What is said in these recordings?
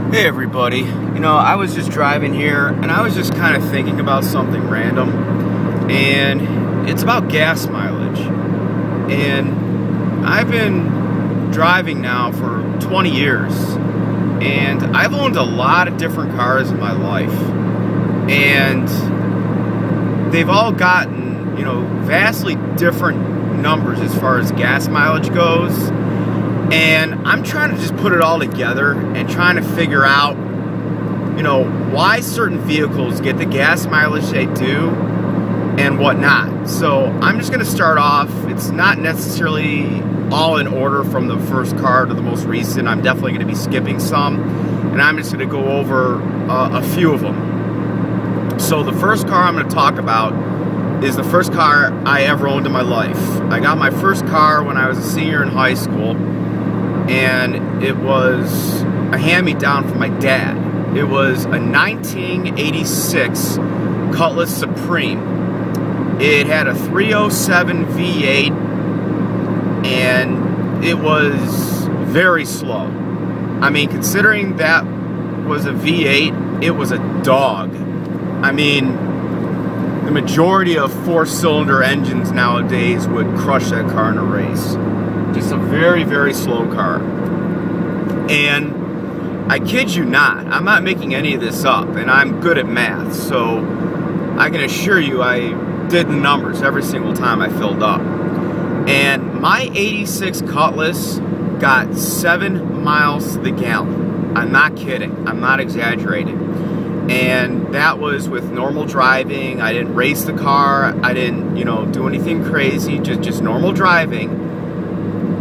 Hey everybody, I was just driving here and I was just kind of thinking about something random, and it's about gas mileage. And I've been driving now for 20 years, and I've owned a lot of different cars in my life, and they've all gotten, vastly different numbers as far as gas mileage goes. And I'm trying to just put it all together and trying to figure out, why certain vehicles get the gas mileage they do and whatnot. So I'm just going to start off. It's not necessarily all in order from the first car to the most recent. I'm definitely going to be skipping some, and I'm just going to go over a few of them. So the first car I'm going to talk about is the first car I ever owned in my life. I got my first car when I was a senior in high school, and it was a hand-me-down from my dad. It was a 1986 Cutlass Supreme. It had a 307 V8, and it was very slow. I mean, considering that was a V8, it was a dog. I mean, the majority of four-cylinder engines nowadays would crush that car in a race. Just a very, very slow car. And I kid you not, I'm not making any of this up, and I'm good at math, so I can assure you I did the numbers every single time I filled up. And my 86 Cutlass got 7 miles to the gallon. I'm not kidding. I'm not exaggerating. And that was with normal driving. I didn't race the car. I didn't, do anything crazy. Just normal driving.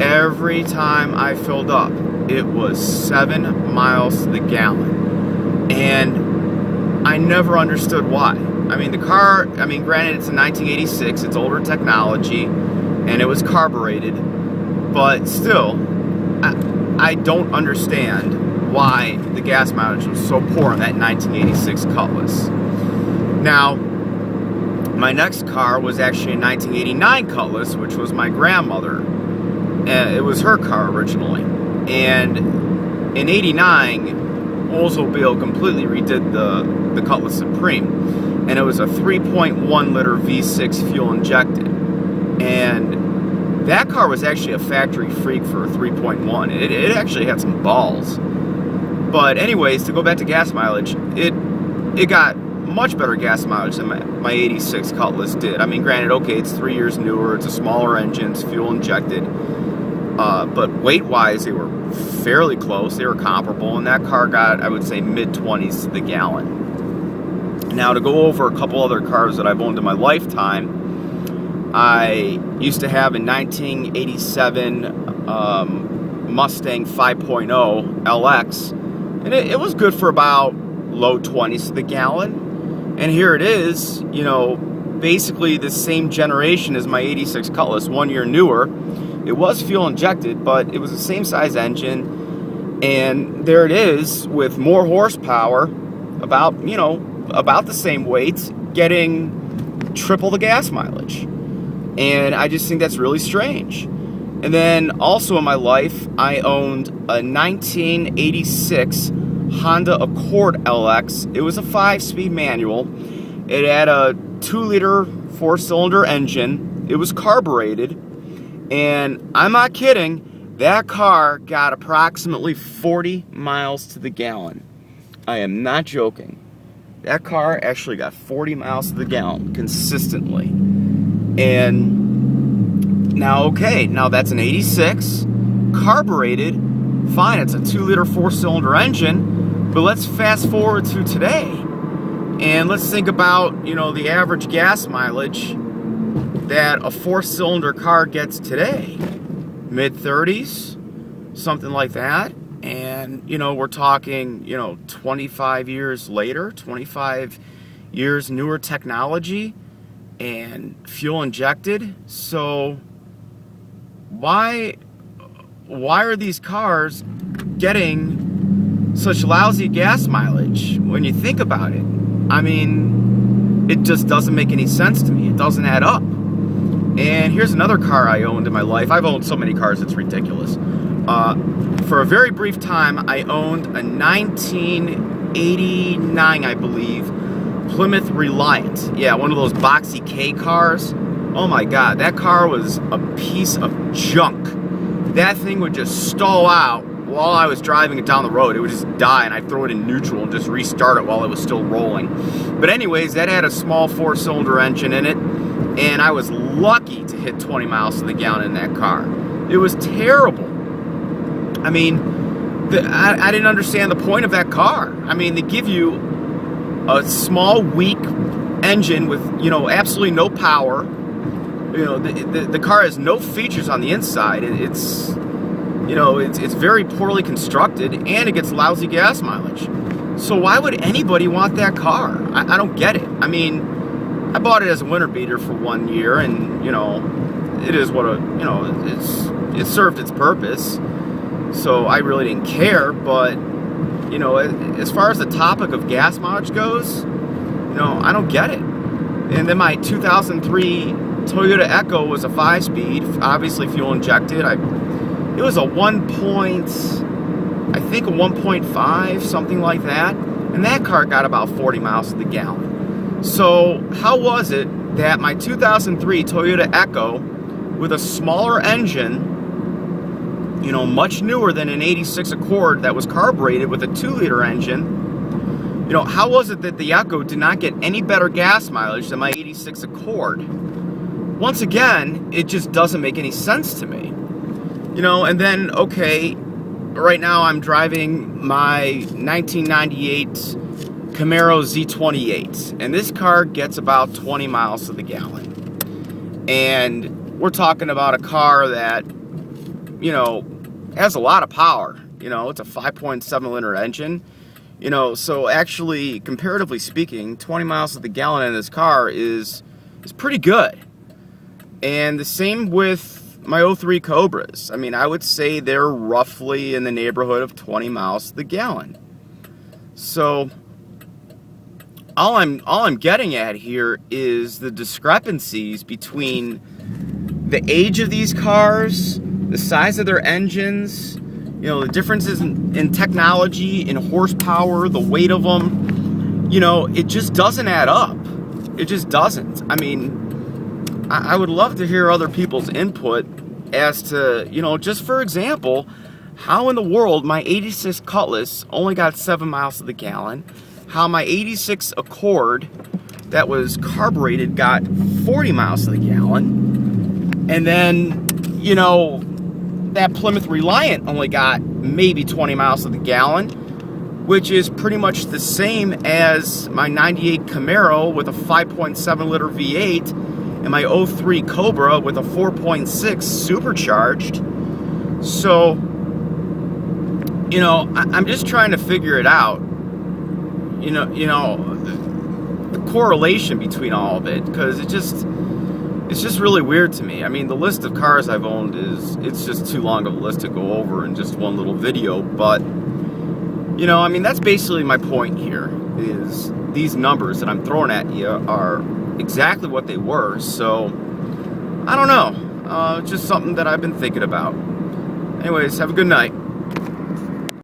Every time I filled up, it was 7 miles to the gallon. And I never understood why. I mean, the car, granted, it's a 1986, it's older technology, and it was carbureted, but still, I don't understand why the gas mileage was so poor on that 1986 Cutlass. Now, my next car was actually a 1989 Cutlass, which was my grandmother. It was her car originally, and in '89, Oldsmobile completely redid the Cutlass Supreme, and it was a 3.1 liter V6 fuel injected, and that car was actually a factory freak for a 3.1. It actually had some balls. But anyways, to go back to gas mileage, it got much better gas mileage than my 86 Cutlass did. I mean, granted, okay, it's 3 years newer, it's a smaller engine, it's fuel injected. But weight-wise, they were fairly close. They were comparable, and that car got, I would say, mid-20s to the gallon. Now, to go over a couple other cars that I've owned in my lifetime, I used to have a 1987 Mustang 5.0 LX, and it was good for about low 20s to the gallon. And here it is, basically the same generation as my 86 Cutlass, 1 year newer. It was fuel injected, but it was the same size engine, and there it is with more horsepower, about the same weight, getting triple the gas mileage. And I just think that's really strange. And then also in my life, I owned a 1986 Honda Accord LX. It was a 5-speed manual. It had a 2-liter 4-cylinder engine. It was carbureted. And I'm not kidding, that car got approximately 40 miles to the gallon. I am not joking. That car actually got 40 miles to the gallon consistently. And now that's an 86, carbureted, fine, it's a 2-liter 4-cylinder engine, but let's fast forward to today. And let's think about, the average gas mileage that a 4-cylinder car gets today. Mid-30s, something like that. And, we're talking, 25 years later, 25 years newer technology and fuel injected. So why are these cars getting such lousy gas mileage when you think about it? I mean, it just doesn't make any sense to me. It doesn't add up. And here's another car I owned in my life. I've owned so many cars, it's ridiculous. for a very brief time, I owned a 1989, I believe, Plymouth Reliant. Yeah, one of those boxy K cars. Oh my God, that car was a piece of junk. That thing would just stall out while I was driving it down the road. It would just die, and I'd throw it in neutral and just restart it while it was still rolling. But anyways, that had a small 4-cylinder engine in it, and I was lucky to hit 20 miles to the gallon in that car. It was terrible. I mean, I didn't understand the point of that car. I mean, they give you a small, weak engine with, absolutely no power. The car has no features on the inside. It's very poorly constructed, and it gets lousy gas mileage. So why would anybody want that car? I don't get it. I mean, I bought it as a winter beater for 1 year, and it is what it served its purpose. So I really didn't care. But as far as the topic of gas mileage goes, I don't get it. And then my 2003 Toyota Echo was a 5-speed, obviously fuel injected. It was a 1.5, something like that. And that car got about 40 miles to the gallon. So how was it that my 2003 Toyota Echo with a smaller engine, much newer than an 86 Accord that was carbureted with a 2-liter engine, how was it that the Echo did not get any better gas mileage than my 86 Accord? Once again, it just doesn't make any sense to me. And then, okay, right now I'm driving my 1998 Camaro Z28, and this car gets about 20 miles to the gallon. And we're talking about a car that, has a lot of power. It's a 5.7-liter engine. So actually, comparatively speaking, 20 miles to the gallon in this car is pretty good. And the same with my 03 Cobras. I mean, I would say they're roughly in the neighborhood of 20 miles to the gallon. So all I'm getting at here is the discrepancies between the age of these cars, the size of their engines, the differences in technology, in horsepower, the weight of them. It just doesn't add up. It just doesn't. I mean, I would love to hear other people's input as to, just for example, how in the world my 86 Cutlass only got 7 miles to the gallon, how my 86 Accord that was carbureted got 40 miles to the gallon, and then, that Plymouth Reliant only got maybe 20 miles to the gallon, which is pretty much the same as my 98 Camaro with a 5.7-liter V8 and my 03 Cobra with a 4.6 supercharged. So, I'm just trying to figure it out. The correlation between all of it, because it's just really weird to me. I mean, the list of cars I've owned it's just too long of a list to go over in just one little video. But I mean, that's basically my point here, is these numbers that I'm throwing at you are exactly what they were. So I don't know, just something that I've been thinking about. Anyways, have a good night.